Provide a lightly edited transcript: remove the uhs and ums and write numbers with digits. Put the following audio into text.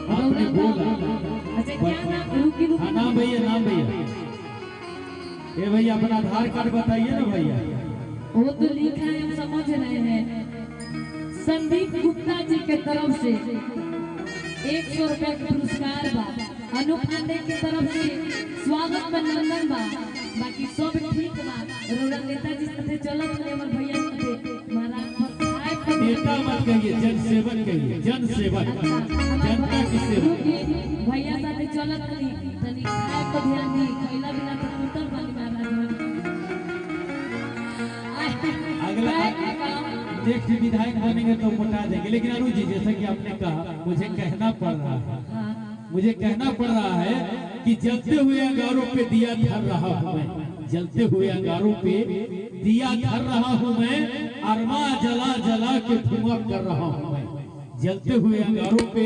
आपने बोला। अच्छा क्या नाम? रुकी रुकी। नाम भैया, नाम भैया। ये भैया अपना आधार कार्ड बताइए ना भैया। वो तो लिखा है, हम समझ रहे हैं। संदीप गुप्ता जी के तरफ से 100 रुपया का पुरस्कार बा। अनूप पांडे की तरफ से स्वागत में नंदन बा। बाकी सब ठीक बा। रोड़ा नेताजी साथे चलत रहे, हमर भैया साथे महाराज नेता मत कहिए, जनसेवक कहिए, जनसेवक। जनता की सेवा। भैया साथे चलत रही, तनी खाए तो ध्यान दी, खइला बिना तो उतर वाली महाराज। अगला नेक्स्ट विधायक बनेंगे तो मोटा देंगे। लेकिन अनु जी, जैसा कि आपने कहा, मुझे कहना पड़ रहा है, मुझे कहना पड़ रहा है कि जलते हुए अंगारों पे दिया धर रहा हूं मैं, जलते हुए अंगारों पे दिया धर रहा हूं मैं, अरमा जला जला के धुआं कर रहा हूं मैं। जलते हुए अंगारों पे